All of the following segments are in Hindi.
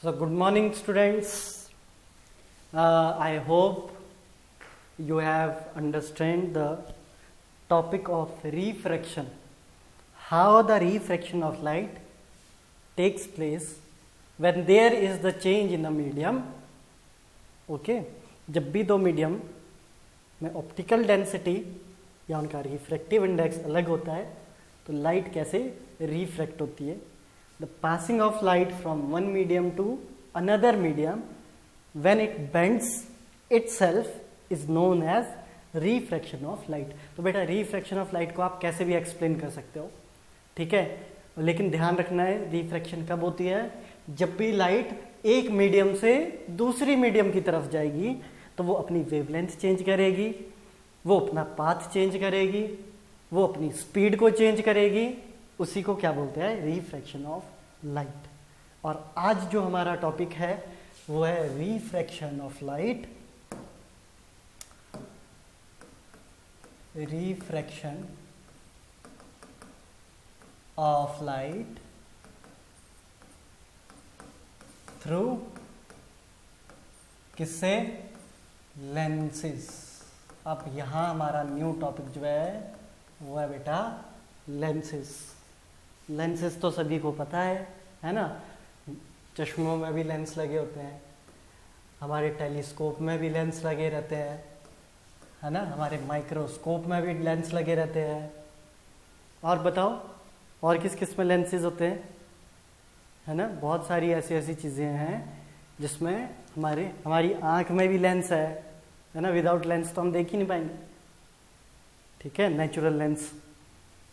So, good morning, students. I hope you have understand the topic of refraction. How the refraction of light takes place when there is the change in the medium. Okay, जब भी दो मीडियम में ऑप्टिकल डेंसिटी या उनका रिफ्रैक्टिव इंडेक्स अलग होता है तो लाइट कैसे रिफ्रैक्ट होती है. The passing of light from one medium to another medium when it bends itself is known as refraction of light. तो बेटा रिफ्रैक्शन ऑफ लाइट को आप कैसे भी एक्सप्लेन कर सकते हो, ठीक है, लेकिन ध्यान रखना है रिफ्रैक्शन कब होती है. जब भी लाइट एक मीडियम से दूसरी मीडियम की तरफ जाएगी तो वो अपनी वेवलेंथ चेंज करेगी, वो अपना पाथ चेंज करेगी, वो अपनी स्पीड को चेंज करेगी. उसी को क्या बोलते हैं, रिफ्रैक्शन ऑफ लाइट. और आज जो हमारा टॉपिक है वो है refraction of light. Refraction of light through किससे, लेंसेज. अब यहां हमारा न्यू टॉपिक जो है वो है बेटा लेंसेज. लेंसेज तो सभी को पता है ना. चश्मों में भी लेंस लगे होते हैं, हमारे टेलीस्कोप में भी लेंस लगे रहते हैं, है ना, हमारे माइक्रोस्कोप में भी लेंस लगे रहते हैं. और बताओ और किस किस में लेंसेज होते हैं, है ना. बहुत सारी ऐसी ऐसी चीज़ें हैं जिसमें हमारी आँख में भी लेंस है ना. विदाउट लेंस तो हम देख ही नहीं पाएंगे, ठीक है. नेचुरल लेंस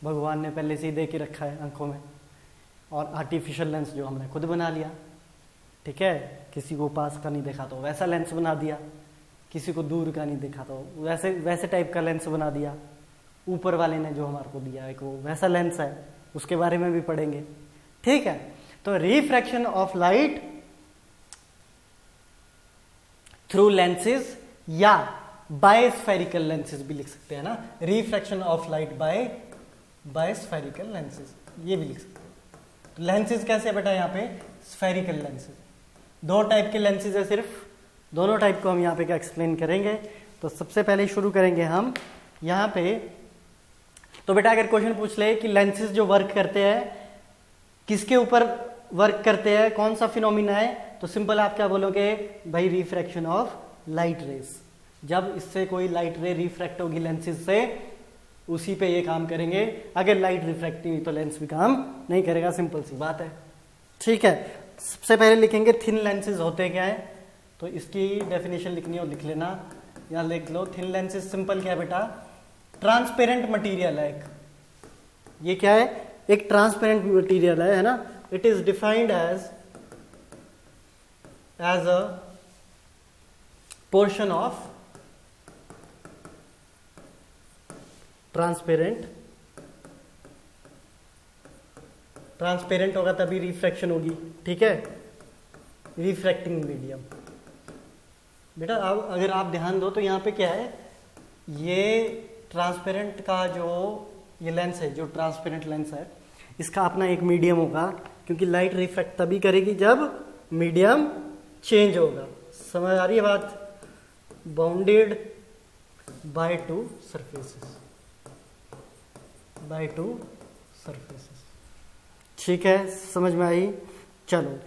भगवान ने पहले से ही दे के रखा है आंखों में, और आर्टिफिशियल लेंस जो हमने खुद बना लिया, ठीक है. किसी को पास का नहीं देखा तो वैसा लेंस बना दिया, किसी को दूर का नहीं देखा तो वैसे टाइप का लेंस बना दिया. ऊपर वाले ने जो हमारे को दिया है वो वैसा लेंस है, उसके बारे में भी पढ़ेंगे, ठीक है. तो refraction of light through lenses या बाय स्फेरिकल लेंसेज भी लिख सकते हैं ना. Refraction of light by spherical lenses, ये भी लिख सकते हैं. लेंसेज कैसे है बेटा, यहाँ पे स्फेरिकल लेंसेज. दो टाइप के लेंसेज है सिर्फ, दोनों टाइप को हम यहाँ पे क्या एक्सप्लेन करेंगे. तो सबसे पहले शुरू करेंगे हम यहाँ पे. तो बेटा अगर क्वेश्चन पूछ ले कि लेंसेज जो वर्क करते हैं किसके ऊपर वर्क करते हैं, कौन सा फिनोमिना है, तो सिंपल आप क्या बोलोगे भाई, रिफ्रैक्शन ऑफ लाइट रेज. जब इससे कोई लाइट रे रिफ्रैक्ट होगी लेंसेज से, उसी पे ये काम करेंगे. अगर लाइट रिफ्रैक्ट नहीं तो लेंस भी काम नहीं करेगा, सिंपल सी बात है, ठीक है. सबसे पहले लिखेंगे थिन लेंसेज होते क्या है. तो इसकी डेफिनेशन लिखनी हो लिख लेना, यहाँ लिख लो. थिन लेंसेज सिंपल क्या है बेटा, ट्रांसपेरेंट मटीरियल है. ये क्या है, एक ट्रांसपेरेंट मटीरियल है ना. It is defined as a portion of transparent होगा तभी रिफ्रैक्शन होगी, ठीक है. Refracting medium. बेटा अब अगर आप ध्यान दो तो यहाँ पे क्या है, ये ट्रांसपेरेंट का जो ये लेंस है, जो ट्रांसपेरेंट लेंस है, इसका अपना एक मीडियम होगा, क्योंकि लाइट रिफ्रैक्ट तभी करेगी जब मीडियम चेंज होगा. समझ आ रही है बात. बाउंडेड बाय टू सरफेसेस, ठीक है, समझ में आई. चलो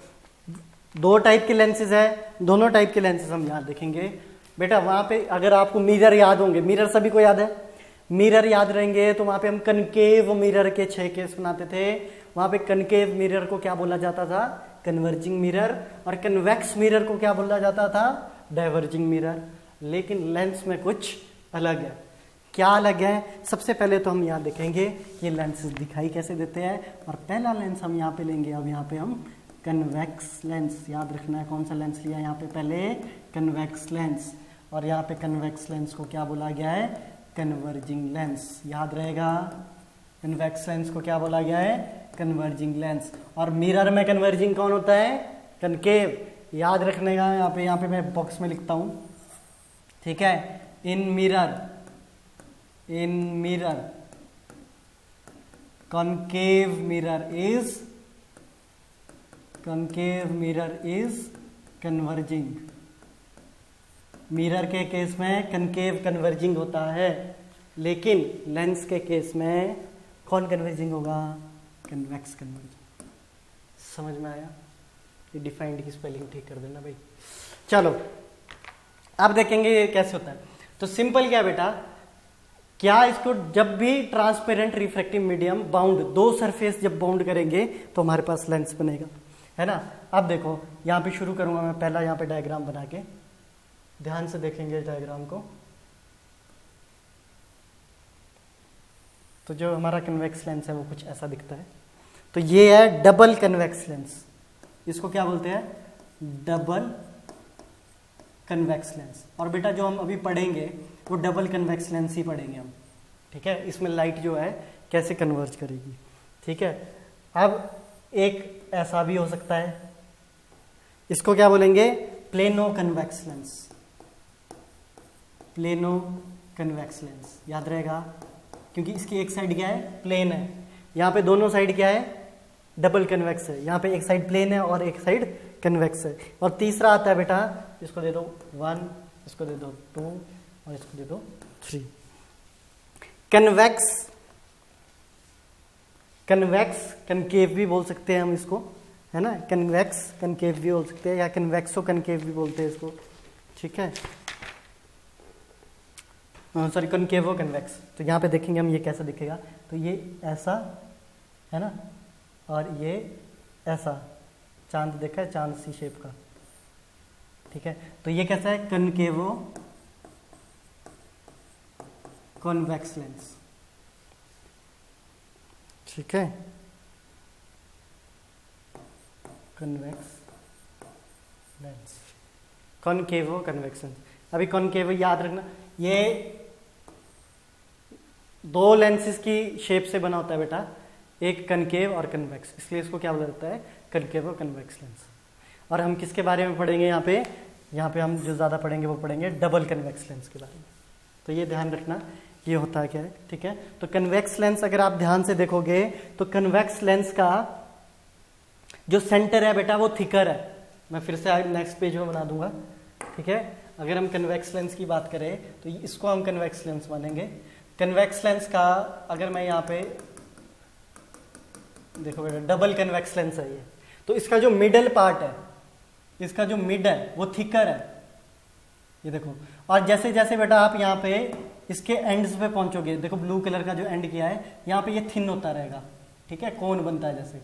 दो टाइप के लेंसेज है, दोनों टाइप के लेंसेज हम यहाँ देखेंगे. बेटा वहां पे अगर आपको मिरर याद होंगे, मिरर सभी को याद है, मिरर याद रहेंगे तो वहां पे हम कनकेव मिरर के 6 केस बनाते थे. वहां पे कनकेव मिरर को क्या बोला जाता था, कन्वर्जिंग मिरर, और कन्वेक्स मिरर को क्या बोला जाता था, डाइवर्जिंग मिरर. लेकिन लेंस में कुछ अलग है. क्या अलग है, सबसे पहले तो हम यहाँ देखेंगे ये लेंसेज दिखाई कैसे देते हैं. और पहला लेंस हम यहाँ पे लेंगे. अब यहाँ पे हम कन्वेक्स लेंस, याद रखना है कौन सा लेंस लिया यहाँ पे, पहले कन्वेक्स लेंस. और यहाँ पे कन्वेक्स लेंस को क्या बोला गया है, कन्वर्जिंग लेंस. याद रहेगा, कन्वेक्स लेंस को क्या बोला गया है, कन्वर्जिंग लेंस. और मिरर में कन्वर्जिंग कौन होता है, कनकेव. याद रखने का यहाँ पे मैं बॉक्स में लिखता हूँ, ठीक है. इन mirror concave mirror is concave mirror is converging. Mirror के केस में कनकेव कन्वर्जिंग होता है, लेकिन लेंस के केस में कौन कन्वर्जिंग होगा? Convex converging. समझ में आया? ये डिफाइंड की स्पेलिंग ठीक कर देना भाई। चलो अब देखेंगे ये कैसे होता है। तो सिंपल क्या बेटा, क्या इसको जब भी ट्रांसपेरेंट रिफ्रैक्टिव मीडियम बाउंड, दो सरफेस जब बाउंड करेंगे तो हमारे पास लेंस बनेगा, है ना। अब देखो यहाँ पे शुरू करूंगा मैं, पहला यहाँ पे डायग्राम बना के, ध्यान से देखेंगे डायग्राम को। तो जो हमारा कन्वेक्स लेंस है वो कुछ ऐसा दिखता है। तो ये है डबल कन्वेक्स लेंस, इसको क्या बोलते हैं? Double convex lens. और बेटा जो हम अभी पढ़ेंगे वो डबल कन्वेक्स लेंस ही पढ़ेंगे हम, ठीक है। इसमें लाइट जो है कैसे कन्वर्ज करेगी, ठीक है। अब एक ऐसा भी हो सकता है, इसको क्या बोलेंगे? Plano convex lens. Plano convex lens याद रहेगा, क्योंकि इसकी एक साइड क्या है? प्लेन है। यहाँ पे दोनों साइड क्या है? डबल कन्वेक्स है। यहाँ पे एक साइड प्लेन है और एक साइड कन्वेक्स है। और तीसरा आता है बेटा, इसको दे दो 1, इसको दे दो 2 और इसको दे दो 3। कन्वेक्स, कन्वेक्स कनकेव भी बोल सकते हैं हम इसको, है ना। कन्वेक्स कनकेव भी बोल सकते हैं, या कन्वेक्सो कनकेव भी बोलते हैं इसको, ठीक है। Sorry, concave convex. तो यहाँ पे देखेंगे हम ये कैसा दिखेगा। तो ये ऐसा है ना, और ये ऐसा, चांद देखा है, चांद सी शेप का, ठीक है। तो ये कैसा है? कनकेवो कॉन्वेक्स लेंस, ठीक है। Convex lens, कॉनकेवो convex lens. अभी कॉनकेवो याद रखना, ये दो लेंसेज की शेप से बना होता है बेटा, एक कनकेव और कन्वेक्स, इसलिए इसको क्या बोला जाता है? कनकेव और कन्वेक्स लेंस। और हम किसके बारे में पढ़ेंगे यहाँ पे? यहाँ पे हम जो ज़्यादा पढ़ेंगे वो पढ़ेंगे डबल कन्वेक्स लेंस के बारे में। तो ये ध्यान रखना, ये होता है क्या है, ठीक है। तो कन्वेक्स लेंस अगर आप ध्यान से देखोगे तो कन्वेक्स लेंस का जो सेंटर है बेटा वो थिकर है। मैं फिर से नेक्स्ट पेज में बना दूंगा, ठीक है। अगर हम कन्वेक्स लेंस की बात करें तो इसको हम कन्वेक्स लेंस मानेंगे। कन्वेक्स लेंस का अगर मैं यहाँ पे देखो बेटा, डबल कन्वेक्स लेंस है ये, तो इसका जो मिडल पार्ट है, इसका जो मिड है वो थिकर है, ये देखो। और जैसे जैसे बेटा आप यहाँ पे इसके एंड्स पे पहुंचोगे, देखो ब्लू कलर का जो एंड किया है यहाँ पे ये थिन होता रहेगा, ठीक है, कोन बनता है जैसे,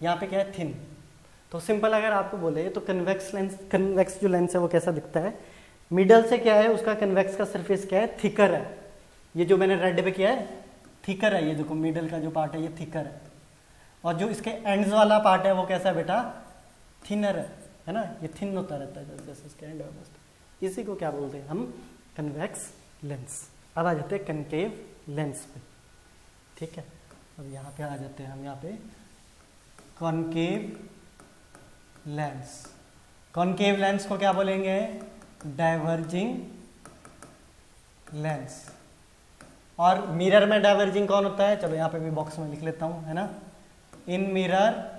यहाँ पे क्या है? थिन। तो सिंपल अगर आपको बोले तो कन्वेक्स लेंस, कन्वेक्स जो लेंस है वो कैसा दिखता है? मिडल से क्या है उसका कन्वेक्स का सरफेस क्या है? थिकर है। ये जो मैंने रेड पे किया है थिकर है, ये देखो मिडल का जो पार्ट है ये थिकर है। और जो इसके एंड्स वाला पार्ट है वो कैसा है बेटा? थिनर है ना, ये थिन होता रहता है जैसे इसके एंड है। इसी को क्या बोलते हैं हम? Convex lens. अब आ जाते हैं कनकेव लेंस पे, ठीक है। अब यहाँ पे आ जाते हैं हम, यहाँ पे कॉनकेव लेंस। कॉनकेव लेंस को क्या बोलेंगे? Diverging lens. और मिरर में डाइवर्जिंग कौन होता है? चलो यहाँ पे भी बॉक्स में लिख लेता हूं, है ना। इन mirror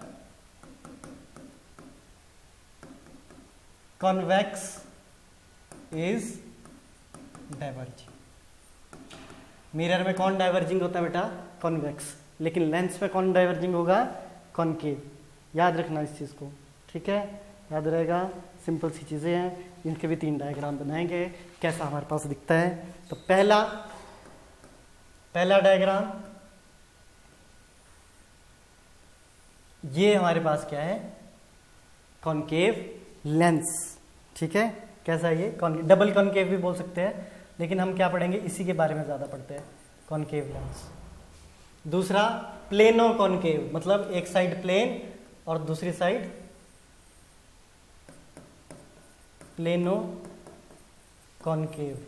convex is diverging. Mirror में कौन डाइवर्जिंग होता है बेटा? कॉन्वेक्स। लेकिन लेंस में कौन डाइवर्जिंग होगा? कॉनकेव। याद रखना इस चीज को, ठीक है, याद रहेगा। सिंपल सी चीजें हैं, इनके भी 3 डायग्राम बनाएंगे, कैसा हमारे पास दिखता है। तो पहला डायग्राम, ये हमारे पास क्या है? कॉनकेव लेंस, ठीक है। कैसा है ये? डबल कॉनकेव भी बोल सकते हैं, लेकिन हम क्या पढ़ेंगे? इसी के बारे में ज्यादा पढ़ते हैं, कॉनकेव लेंस। दूसरा प्लेनो कॉनकेव, मतलब एक साइड प्लेन और दूसरी साइड प्लेनो कॉनकेव,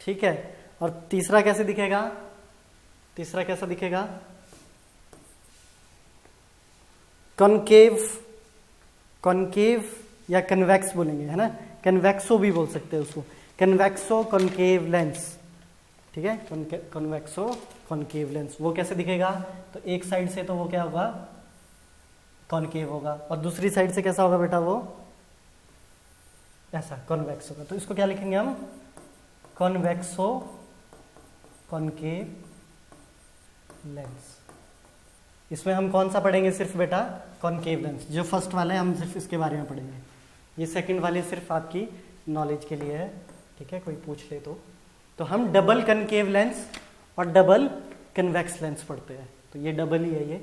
ठीक है। और तीसरा कैसे दिखेगा? तीसरा कैसा दिखेगा? कॉनकेव, कॉनकेव या कन्वेक्स बोलेंगे, है ना। कन्वेक्सो भी बोल सकते हैं उसको, कन्वेक्सो कॉनकेव लेंस, ठीक है। कन्वेक्सो कॉनकेव लेंस वो कैसे दिखेगा? तो एक साइड से तो वो क्या होगा? कॉनकेव होगा, और दूसरी साइड से कैसा होगा बेटा, वो ऐसा कॉन्वेक्स होगा। तो इसको क्या लिखेंगे हम, कॉन्वेक्सो कॉनकेव लेंस। इसमें हम कौन सा पढ़ेंगे, सिर्फ बेटा कॉनकेव लेंस। जो फर्स्ट वाला है हम सिर्फ इसके बारे में पढ़ेंगे, ये सेकंड वाले सिर्फ आपकी नॉलेज के लिए है, ठीक है, कोई पूछ ले तो हम डबल कनकेव लेंस और डबल कन्वेक्स लेंस पढ़ते हैं। तो ये डबल ही है, ये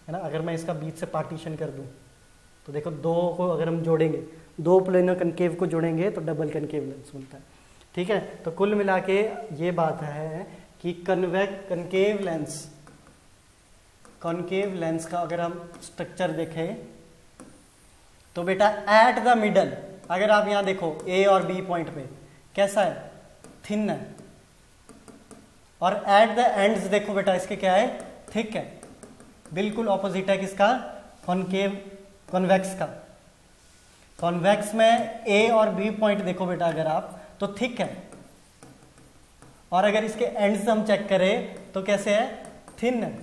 है ना। अगर मैं इसका बीच से पार्टीशन कर दूं तो देखो, दो को अगर हम जोड़ेंगे, दो प्लेनो कनकेव को जोड़ेंगे तो डबल कनकेव लेंस बनता है, ठीक है। तो कुल मिला के ये बात है कि कॉनकेव लेंस का अगर हम स्ट्रक्चर देखें तो बेटा एट द मिडल, अगर आप यहां देखो ए और बी पॉइंट पे कैसा है, थिन है, और एट द एंड्स देखो बेटा इसके क्या है, थिक है। बिल्कुल ऑपोजिट है किसका, कॉन्वेक्स का। कॉन्वेक्स में ए और बी पॉइंट देखो बेटा अगर आप, तो थिक है, और अगर इसके एंड्स हम चेक करें तो कैसे है, थिन है।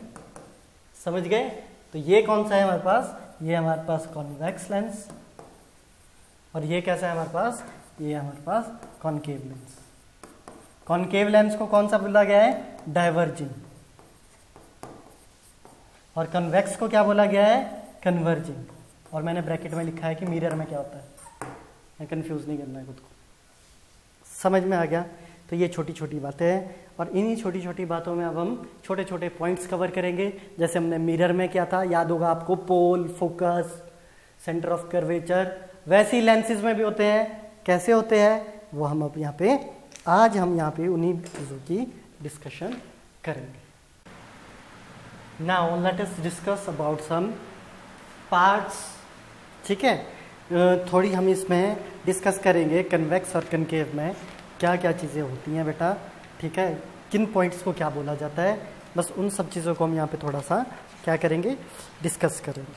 समझ गए। तो ये कौन सा है हमारे पास, ये हमारे पास कॉन्वेक्स लेंस, और ये कैसा है हमारे पास, ये हमारे पास कॉनकेव लेंस। कॉनकेव लेंस को कौन सा बोला गया है, डाइवर्जिंग, और कन्वेक्स को क्या बोला गया है, कन्वर्जिंग। और मैंने ब्रैकेट में लिखा है कि मिरर में क्या होता है, कंफ्यूज नहीं करना है खुद को। समझ में आ गया। तो ये छोटी छोटी बातें हैं, और इन्हीं छोटी छोटी बातों में अब हम छोटे छोटे पॉइंट्स कवर करेंगे। जैसे हमने मिरर में क्या था, याद होगा आपको, पोल, फोकस, सेंटर ऑफ कर्वेचर, वैसे ही लेंसेज में भी होते हैं। कैसे होते हैं वो हम अब यहाँ पे, आज हम यहाँ पे उन्हीं चीज़ों की डिस्कशन करेंगे। Now let us discuss about some parts, ठीक है। थोड़ी हम इसमें डिस्कस करेंगे कन्वेक्स और कनकेव में क्या क्या चीज़ें होती हैं बेटा, ठीक है, किन पॉइंट्स को क्या बोला जाता है, बस उन सब चीज़ों को हम यहाँ पे थोड़ा सा क्या करेंगे, डिस्कस करेंगे,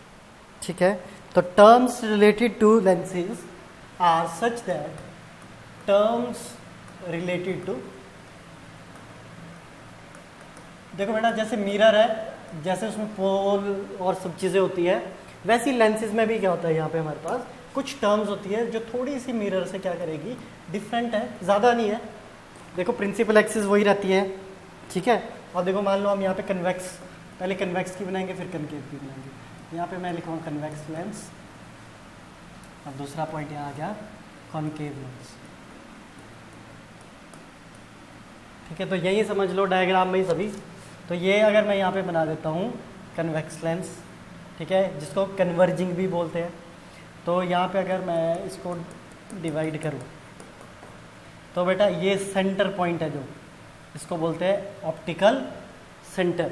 ठीक है। तो terms related to lenses are such that, terms related to, देखो बेटा जैसे मिरर है, जैसे उसमें पोल और सब चीज़ें होती है, वैसी लेंसेज में भी क्या होता है, यहाँ पे हमारे पास कुछ टर्म्स होती है जो थोड़ी सी मिरर से क्या करेगी, डिफरेंट है, ज़्यादा नहीं है। देखो प्रिंसिपल एक्सिस वही रहती है, ठीक है। और देखो मान लो हम यहाँ पे कन्वेक्स, पहले कन्वेक्स की बनाएंगे फिर कनकेव की बनाएंगे। यहाँ पे मैं लिखूँगा कन्वेक्स लेंस, और दूसरा पॉइंट यहाँ आ गया कॉनकेव लेंस, ठीक है। तो यही समझ लो डायग्राम में ही सभी। तो ये अगर मैं यहाँ पे बना देता हूँ कन्वेक्स लेंस, ठीक है, जिसको कन्वर्जिंग भी बोलते हैं। तो यहाँ पे अगर मैं इसको डिवाइड करूँ तो बेटा ये सेंटर पॉइंट है, जो इसको बोलते हैं ऑप्टिकल सेंटर,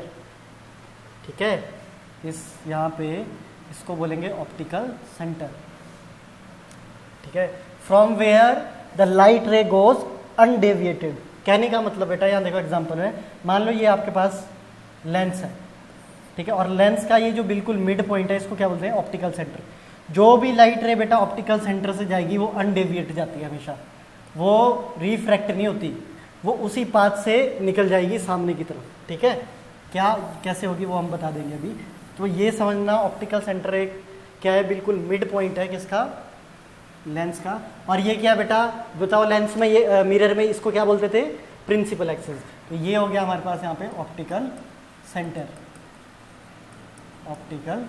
ठीक है। इस यहाँ पे इसको बोलेंगे ऑप्टिकल सेंटर, ठीक है। From where the light ray goes undeviated, कहने का मतलब बेटा यहाँ देखो एग्जांपल में, मान लो ये आपके पास लेंस है, ठीक है, और लेंस का ये जो बिल्कुल मिड पॉइंट है इसको क्या बोलते हैं, ऑप्टिकल सेंटर। जो भी लाइट रे बेटा ऑप्टिकल सेंटर से जाएगी वो अनडेविएट जाती है हमेशा, वो रिफ्रैक्ट नहीं होती, वो उसी पाथ से निकल जाएगी सामने की तरफ, ठीक है। क्या कैसे होगी वो हम बता देंगे अभी। तो ये समझना ऑप्टिकल सेंटर एक क्या है, बिल्कुल मिड पॉइंट है किसका, लेंस का। और ये क्या बेटा बताओ, लेंस में ये मिरर में इसको क्या बोलते थे, प्रिंसिपल एक्सिस। तो ये हो गया हमारे पास यहाँ पे ऑप्टिकल सेंटर, ऑप्टिकल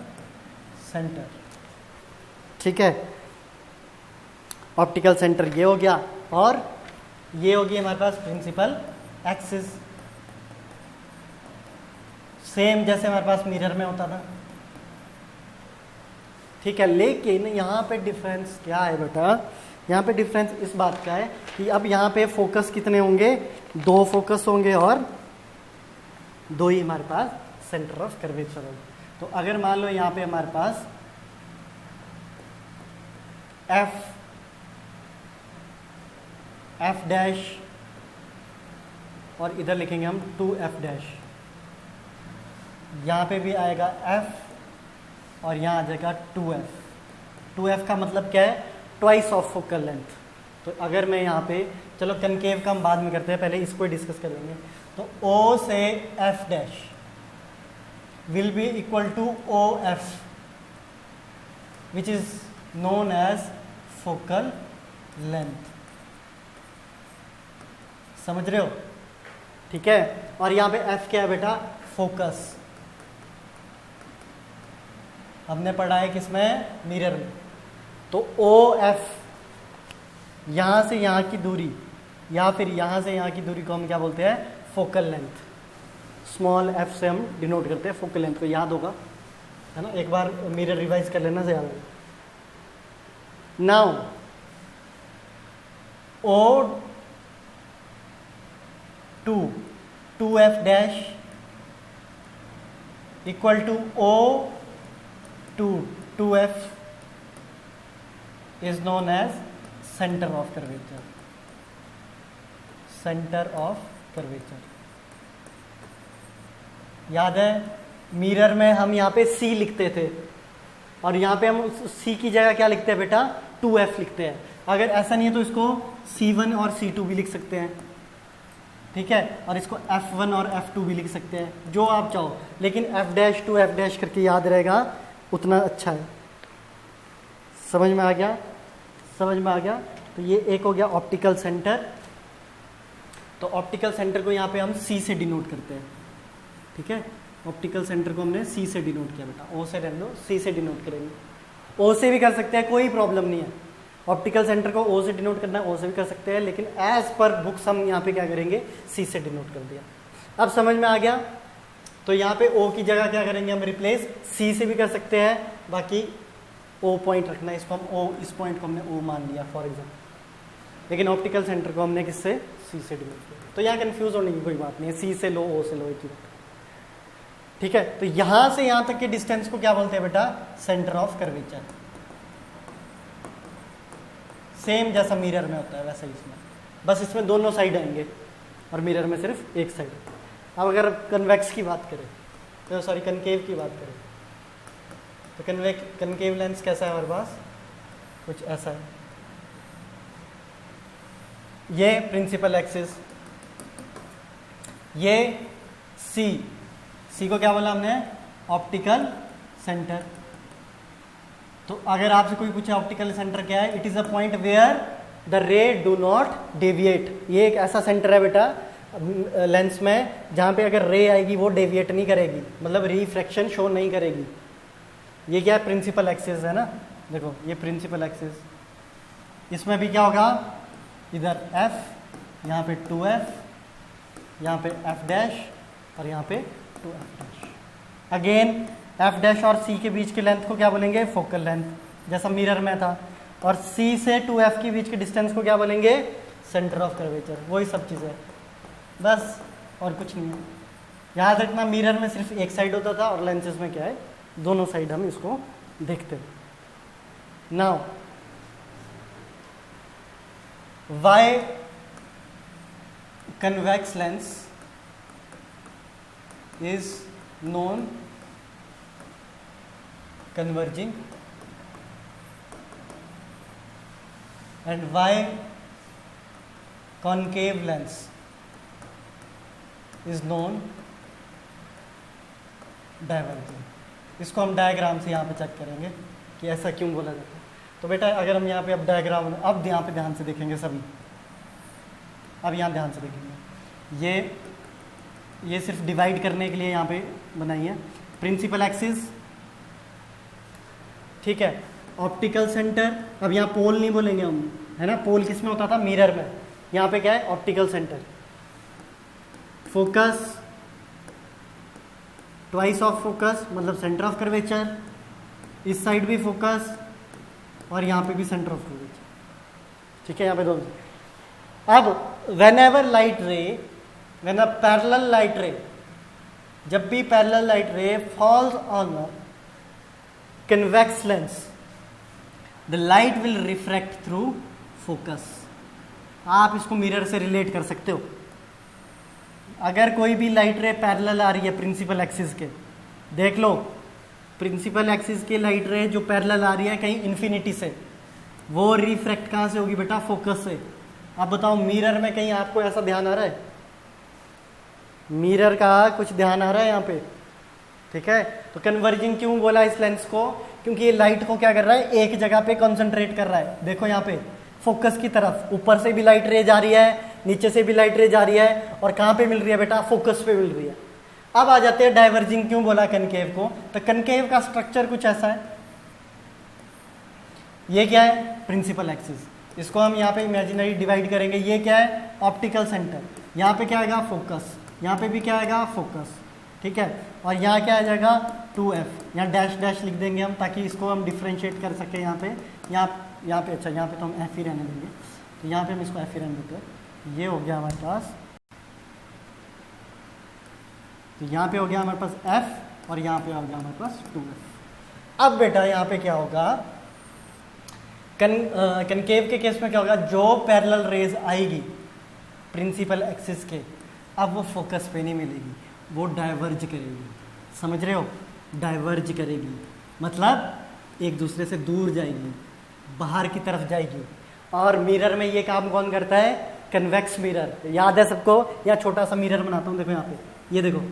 सेंटर, ठीक है। ऑप्टिकल सेंटर ये हो गया, और ये होगी हमारे पास प्रिंसिपल एक्सिस, सेम जैसे हमारे पास मिरर में होता था, ठीक है। लेकिन यहाँ पे डिफरेंस क्या है बेटा, यहाँ पे डिफरेंस इस बात का है कि अब यहाँ पे फोकस कितने होंगे, दो फोकस होंगे, और दो ही हमारे पास सेंटर ऑफ कर्वेचर होंगे। तो अगर मान लो यहाँ पे हमारे पास एफ डैश, और इधर लिखेंगे हम 2f डैश, यहाँ पे भी आएगा f, और यहाँ आ जाएगा 2f। 2f का मतलब क्या है, ट्वाइस ऑफ फोकल लेंथ। तो अगर मैं यहाँ पे, चलो कनकेव का हम बाद में करते हैं, पहले इसको डिस्कस कर लेंगे। तो O से f dash will be equal to OF, which is known as focal length. समझ रहे हो? ठीक है। और यहां पे एफ क्या है बेटा? फोकस। हमने पढ़ा है किसमें? मिरर में। तो ओ एफ, यहां से यहां की दूरी या फिर यहां से यहां की दूरी को हम क्या बोलते हैं? Focal length. स्मॉल एफ से हम डिनोट करते हैं फोकल लेंथ को, याद होगा है ना? एक बार मिरर रिवाइज कर लेना से याद होगा। Now O two F dash equal to O two F is known as centre of curvature. Centre of curvature याद है? मिरर में हम यहाँ पे C लिखते थे और यहाँ पे हम C की जगह क्या लिखते हैं बेटा? 2F लिखते हैं। अगर ऐसा नहीं है तो इसको C1 और C2 भी लिख सकते हैं, ठीक है? और इसको F1 और F2 भी लिख सकते हैं, जो आप चाहो, लेकिन F dash two F dash करके याद रहेगा उतना अच्छा है। समझ में आ गया? समझ में आ गया? तो ये एक हो गया ऑप्टिकल सेंटर। तो ऑप्टिकल सेंटर को यहाँ पे हम C से डिनोट करते हैं, ठीक है? ऑप्टिकल सेंटर को हमने C से डिनोट किया बेटा, O से रहने दो, C से डिनोट करेंगे। O से भी कर सकते हैं, कोई प्रॉब्लम नहीं है। ऑप्टिकल सेंटर को O से डिनोट करना है, O से भी कर सकते हैं, लेकिन एज पर बुक्स हम यहाँ पे क्या करेंगे? C से डिनोट कर दिया। अब समझ में आ गया? तो यहाँ पे O की जगह क्या करेंगे हम? रिप्लेस C से भी कर सकते हैं, बाकी O पॉइंट रखना है, इसको हम O, इस पॉइंट को हमने O मान लिया फॉर एग्जाम्पल, लेकिन ऑप्टिकल सेंटर को हमने किससे? C से डिनोट किया। तो यहाँ कंफ्यूज होने की कोई बात नहीं है, C से लो, O से लो, एक ही बात, ठीक है? तो यहां से यहां तक के डिस्टेंस को क्या बोलते हैं बेटा? Centre of curvature. सेम जैसा मिरर में होता है वैसा ही इसमें, बस इसमें दोनों साइड आएंगे और मिरर में सिर्फ एक साइड। अब अगर कन्वेक्स की बात करें, तो सॉरी कनकेव की बात करें, तो कनकेव लेंस कैसा है हमारे पास? कुछ ऐसा है। ये प्रिंसिपल एक्सिस, ये सी को क्या बोला हमने? Optical centre. तो अगर आपसे कोई पूछे ऑप्टिकल सेंटर क्या है? It is a point where the ray do not deviate. ये एक ऐसा सेंटर है बेटा लेंस में जहां पे अगर रे आएगी वो डेविएट नहीं करेगी, मतलब रिफ्रैक्शन शो नहीं करेगी। ये क्या है? प्रिंसिपल एक्सिस है ना, देखो ये प्रिंसिपल एक्सिस। इसमें भी क्या होगा? इधर F, यहाँ पे 2F, यहाँ पे F डैश और यहाँ पे 2F dash. Again F dash और C के बीच की लेंथ को क्या बोलेंगे? फोकल लेंथ, जैसा मिरर में था। और C से 2F के बीच के डिस्टेंस को क्या बोलेंगे? Centre of curvature. वही सब चीज़ें, बस और कुछ नहीं है। याद रखना मिरर में सिर्फ एक साइड होता था और लेंसेज में क्या है? दोनों साइड हम इसको देखते हैं। Now why convex lens is known converging and why concave lens is known diverging। इसको हम डायग्राम से यहाँ पे चेक करेंगे कि ऐसा क्यों बोला जाता है। तो बेटा अगर हम यहाँ पे अब डायग्राम, अब यहाँ पे ध्यान से देखेंगे सभी, अब यहाँ ध्यान से देखेंगे। ये सिर्फ डिवाइड करने के लिए यहाँ पे बनाई है। प्रिंसिपल एक्सिस, ठीक है, ऑप्टिकल सेंटर। अब यहाँ पोल नहीं बोलेंगे हम, है ना? पोल किस में होता था? मिरर में। यहाँ पे क्या है? Optical centre. Focus, twice of focus मतलब सेंटर ऑफ कर्वेचर। इस साइड भी फोकस और यहाँ पे भी सेंटर ऑफ कर्वेचर, ठीक है? यहाँ पे दोनों। अब whenever light ray, when a parallel light ray, जब भी parallel light ray falls on a convex lens, the light will refract through focus। आप इसको मिरर से रिलेट कर सकते हो। अगर कोई भी लाइट रे पैरेलल आ रही है प्रिंसिपल एक्सिस के, देख लो प्रिंसिपल एक्सिस के लाइट रे जो पैरेलल आ रही है कहीं इन्फिनिटी से, वो रिफ्रैक्ट कहाँ से होगी बेटा? फोकस से। अब बताओ मिरर में कहीं आपको ऐसा ध्यान आ रहा है? मिरर का कुछ ध्यान आ रहा है यहाँ पे? ठीक है, तो कन्वर्जिंग क्यों बोला इस लेंस को, क्योंकि ये लाइट को क्या कर रहा है, एक जगह पे कॉन्सेंट्रेट कर रहा है। देखो यहाँ पे फोकस की तरफ, ऊपर से भी लाइट रे जा रही है, नीचे से भी लाइट रे जा रही है, और कहाँ पे मिल रही है बेटा, फोकस पे मिल रही है। अब आ जाते हैं डाइवर्जिंग क्यों बोला कनकेव को। तो कनकेव का स्ट्रक्चर कुछ ऐसा है, ये क्या है, प्रिंसिपल एक्सिस, इसको हम यहाँ पे इमेजिनरी डिवाइड करेंगे। ये क्या है, ऑप्टिकल सेंटर, यहाँ पे क्या आएगा, फोकस, यहाँ पे भी क्या आएगा, फोकस, ठीक है। और यहाँ क्या आ जाएगा, 2f, यहाँ डैश डैश लिख देंगे हम ताकि इसको हम डिफ्रेंशिएट कर सकें। यहाँ पे यहाँ पे अच्छा, यहाँ पे तो हम f ही रहने देंगे, तो यहाँ पे हम इसको f ही रहने देते हैं। ये हो गया हमारे पास, तो यहाँ पे हो गया हमारे पास f, और यहाँ पे हो गया हमारे पास 2f। अब बेटा यहाँ पे क्या होगा, कनकेव के केस में क्या होगा, जो पैरेलल रेज आएगी प्रिंसिपल एक्सिस के, अब वो फोकस पे नहीं मिलेगी, वो डाइवर्ज करेगी। समझ रहे हो, डाइवर्ज करेगी मतलब एक दूसरे से दूर जाएगी, बाहर की तरफ जाएगी। और मिरर में ये काम कौन करता है, कन्वेक्स मिरर, याद है सबको। यहाँ छोटा सा मिरर बनाता हूँ, देखो यहाँ पे, ये देखो,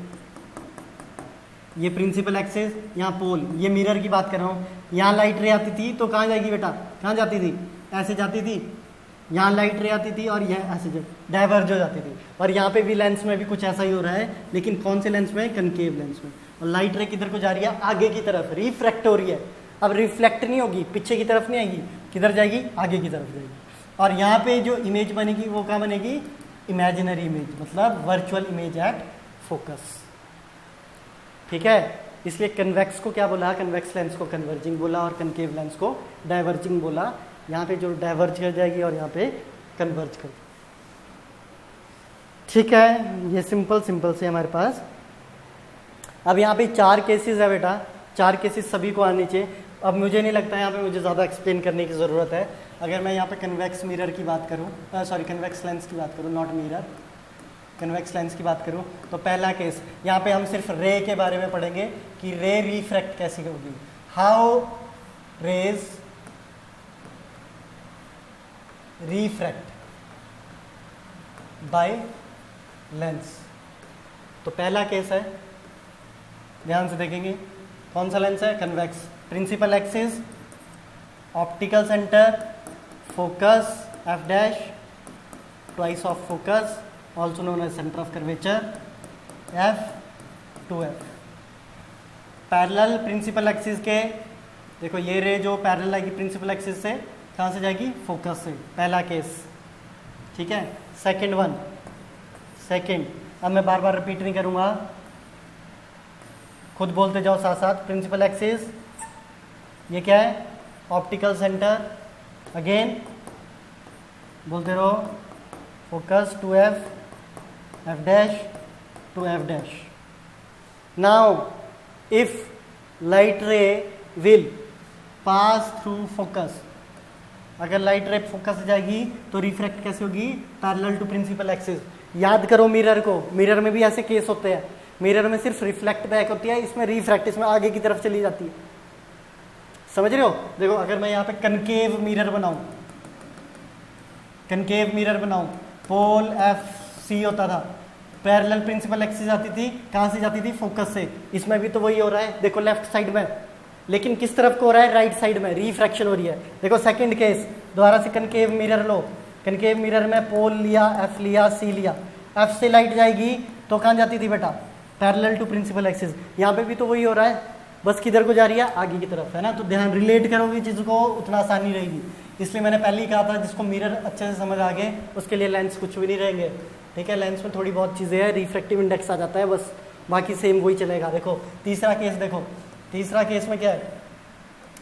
ये प्रिंसिपल एक्सिस, यहाँ पोल, ये मिरर की बात कर रहा हूँ। यहाँ लाइट रे आती थी तो कहाँ जाएगी बेटा, कहाँ जाती थी, ऐसे जाती थी, यहाँ लाइट रे आती थी और यह ऐसे डाइवर्ज हो जाती थी। और यहाँ पे भी लेंस में भी कुछ ऐसा ही हो रहा है, लेकिन कौन से लेंस में, कनकेव लेंस में। और लाइट रे किधर को जा रही है, आगे की तरफ, रिफ्रैक्ट हो रही है। अब रिफ्लेक्ट नहीं होगी, पीछे की तरफ नहीं आएगी, किधर जाएगी, आगे की तरफ जाएगी। और यहाँ पे जो इमेज बनेगी वो क्या बनेगी, इमेजिनरी इमेज, मतलब वर्चुअल इमेज एट फोकस, ठीक है। इसलिए कन्वेक्स को क्या बोला, कन्वेक्स लेंस को कन्वर्जिंग बोला, और कनकेव लेंस को डाइवर्जिंग बोला। यहाँ पे जो डाइवर्ज कर जाएगी और यहाँ पे कन्वर्ज कर, ठीक है। ये सिंपल से हमारे पास। अब यहाँ पे 4 केसेस है बेटा, 4 केसेस सभी को आने चाहिए। अब मुझे नहीं लगता यहाँ पे मुझे ज़्यादा एक्सप्लेन करने की ज़रूरत है। अगर मैं यहाँ पे कन्वेक्स मिरर की बात करूँ, सॉरी कन्वेक्स लेंस की बात करूँ, नॉट मिरर, कन्वेक्स लेंस की बात करूँ, तो पहला केस यहाँ पे हम सिर्फ रे के बारे में पढ़ेंगे कि रे रिफ्रैक्ट कैसे होगी, how rays refract by lens. तो पहला केस है, ध्यान से देखेंगे, कौन सा लेंस है, convex, principal axis, optical centre, focus F dash, twice of focus, also known as centre of curvature, f/2f। Parallel principal axis के, देखो ये रे जो पैरेलल आएगी प्रिंसिपल एक्सिस से, कहाँ से जाएगी, फोकस से, पहला केस, ठीक है। सेकंड, अब मैं बार बार रिपीट नहीं करूँगा, खुद बोलते जाओ साथ साथ। प्रिंसिपल एक्सिस, ये क्या है, ऑप्टिकल सेंटर, अगेन बोलते रहो, focus 2f, f dash to f dash. Now if light ray will pass through focus, अगर लाइट रे फोकस जाएगी तो रिफ्रैक्ट कैसे होगी, पैरेलल टू प्रिंसिपल एक्सिस। याद करो मिरर को, मिरर में भी ऐसे केस होते हैं, मिरर में सिर्फ रिफ्लेक्ट बैक होती है, इसमें रिफ्रैक्ट, इसमें आगे की तरफ चली जाती है। समझ रहे हो, देखो अगर मैं यहाँ पे कनकेव मिरर बनाऊं, कनकेव मिरर बनाऊं, पोल एफ सी होता था, पैरेलल प्रिंसिपल एक्सिस आती थी, कहाँ से जाती थी, फोकस से। इसमें भी तो वही हो रहा है, देखो लेफ्ट साइड में, लेकिन किस तरफ को हो रहा है, राइट साइड में, रिफ्रैक्शन हो रही है। देखो सेकंड केस, दोबारा से कनकेव मिरर लो, कनकेव मिरर में पोल लिया, एफ लिया, सी लिया, एफ से लाइट जाएगी तो कहाँ जाती थी बेटा, पैरेलल टू प्रिंसिपल एक्सिस। यहाँ पे भी तो वही हो रहा है, बस किधर को जा रही है, आगे की तरफ, है ना। तो ध्यान, रिलेट करोगे चीज़ को उतना आसानी रहेगी। इसलिए मैंने पहले ही कहा था, जिसको मिरर अच्छे से समझ आ गए उसके लिए लेंस कुछ भी नहीं रहेंगे, ठीक है। लेंस में थोड़ी बहुत चीज़ें हैं, रिफ्रैक्टिव इंडेक्स आ जाता है बस, बाकी सेम वही चलेगा। देखो तीसरा केस, देखो तीसरा केस में क्या है,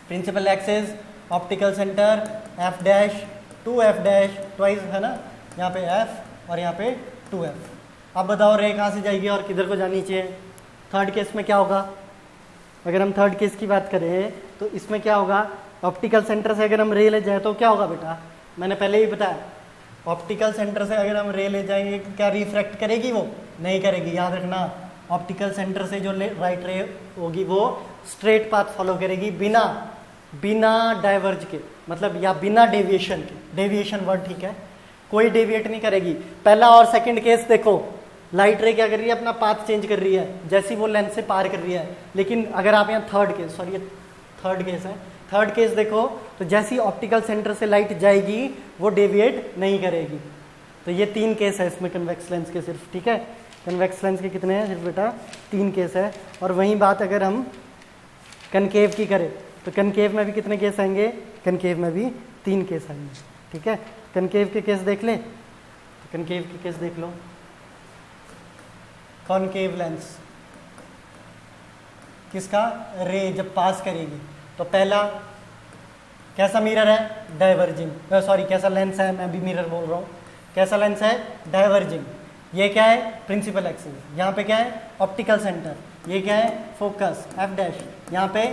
principal axis, optical centre, F dash two F dash, twice, है ना, यहाँ पे एफ और यहाँ पे 2f। अब बताओ रे कहाँ से जाएगी और किधर को जानी चाहिए। थर्ड केस में क्या होगा, अगर हम थर्ड केस की बात करें तो इसमें क्या होगा, ऑप्टिकल सेंटर से अगर हम रे ले जाए तो क्या होगा बेटा, मैंने पहले ही बताया, ऑप्टिकल सेंटर से अगर हम रे ले जाएंगे क्या रिफ्रैक्ट करेगी, वो नहीं करेगी। याद रखना, ऑप्टिकल सेंटर से जो राइट रे होगी वो स्ट्रेट पाथ फॉलो करेगी, बिना डाइवर्ज के, मतलब या बिना डेविएशन के, डेविएशन वर्ड ठीक है, कोई डेविएट नहीं करेगी। पहला और सेकंड केस देखो, लाइट रे क्या कर रही है, अपना पाथ चेंज कर रही है जैसे ही वो लेंस से पार कर रही है। लेकिन अगर आप यहाँ थर्ड केस, सॉरी ये थर्ड केस है, थर्ड केस देखो तो जैसे ही ऑप्टिकल सेंटर से लाइट जाएगी वो डेविएट नहीं करेगी। तो ये 3 केस है इसमें कन्वेक्स लेंस के सिर्फ, ठीक है। कन्वेक्स लेंस के कितने हैं सिर्फ बेटा, 3 केस है। और वहीं बात अगर हम कनकेव की करें तो कनकेव में भी कितने केस आएंगे, कनकेव में भी 3 केस आएंगे, ठीक है। कनकेव के केस देख लें, तो कनकेव के केस देख लो। कॉनकेव लेंस किसका, रे जब पास करेगी तो पहला कैसा मिरर है, डाइवर्जिंग, सॉरी कैसा लेंस है, मैं भी मिरर बोल रहा हूँ, कैसा लेंस है, डाइवर्जिंग। ये क्या है, प्रिंसिपल एक्सिस, यहाँ पे क्या है, ऑप्टिकल सेंटर, ये क्या है, फोकस एफ डैश, यहाँ पे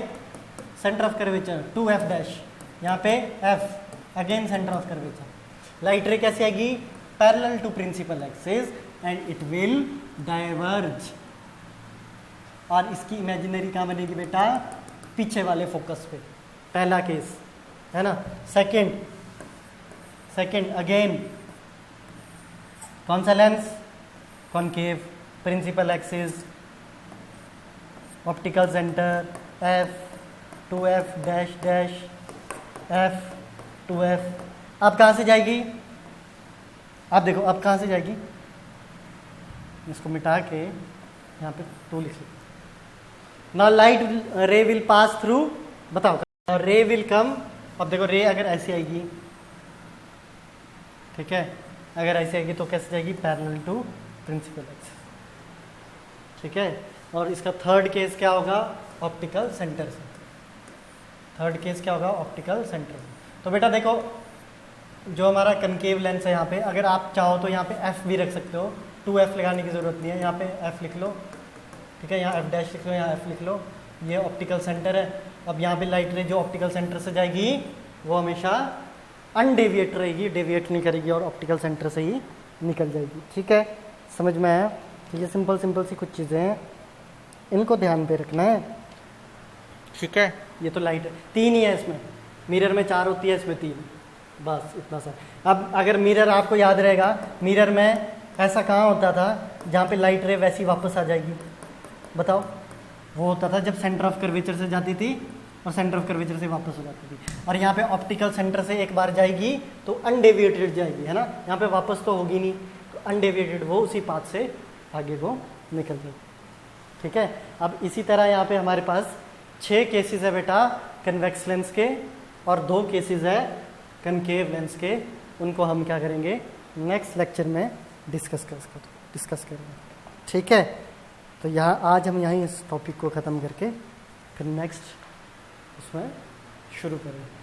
centre of curvature 2f dash, यहाँ पे f again centre of curvature. Light ray कैसे आएगी, parallel to principal axis and it will diverge, और इसकी इमेजिनरी कहाँ बनेगी बेटा, पीछे वाले फोकस पे, पहला केस है ना। सेकंड अगेन कौन सा lens, concave, principal axis, optical centre f 2f dash dash f 2f। अब कहाँ से जाएगी, आप देखो अब कहाँ से जाएगी, इसको मिटा के यहाँ पे 2 लिख लो। Now light ray will pass through, बताओ रे विल कम, अब देखो रे अगर ऐसी आएगी, ठीक है, अगर ऐसी आएगी तो कैसे जाएगी, पैरेलल टू प्रिंसिपल एक्सिस, ठीक है। और इसका थर्ड केस क्या होगा, ऑप्टिकल सेंटर से, थर्ड केस क्या होगा, ऑप्टिकल सेंटर से। तो बेटा देखो जो हमारा कनकेव लेंस है यहाँ पे, अगर आप चाहो तो यहाँ पे f भी रख सकते हो, 2f लगाने की ज़रूरत नहीं है, यहाँ पे f लिख लो, ठीक है, यहाँ f डैश लिख लो, यहाँ f लिख लो, ये ऑप्टिकल सेंटर है। अब यहाँ पे लाइट रे जो ऑप्टिकल सेंटर से जाएगी वो हमेशा अनडेविएट रहेगी, डेविएट नहीं करेगी और ऑप्टिकल सेंटर से ही निकल जाएगी, ठीक है। समझ में आया, तो ये सिंपल सी कुछ चीज़ें हैं, इनको ध्यान पे रखना है, ठीक है। ये तो लाइट है, 3 ही है इसमें, मिरर में 4 होती है, इसमें 3, बस इतना सा। अब अगर मिरर आपको याद रहेगा, मिरर में ऐसा कहाँ होता था जहाँ पे लाइट रे वैसी वापस आ जाएगी, बताओ, वो होता था जब सेंटर ऑफ कर्वेचर से जाती थी और सेंटर ऑफ कर्वेचर से वापस हो जाती थी। और यहाँ पे ऑप्टिकल सेंटर से एक बार जाएगी तो अनडेविएटेड जाएगी, है ना, यहाँ पे वापस तो होगी नहीं, तो अनडेविएटेड वो उसी पाथ से आगे को निकल जाएगी, ठीक है। अब इसी तरह यहाँ पे हमारे पास 6 केसेस है बेटा कन्वेक्स लेंस के और 2 केसेस है कनकेव लेंस के, उनको हम क्या करेंगे, नेक्स्ट लेक्चर में डिस्कस करेंगे, ठीक है। तो यहाँ आज हम यहीं इस टॉपिक को ख़त्म करके फिर नेक्स्ट उसमें शुरू करेंगे।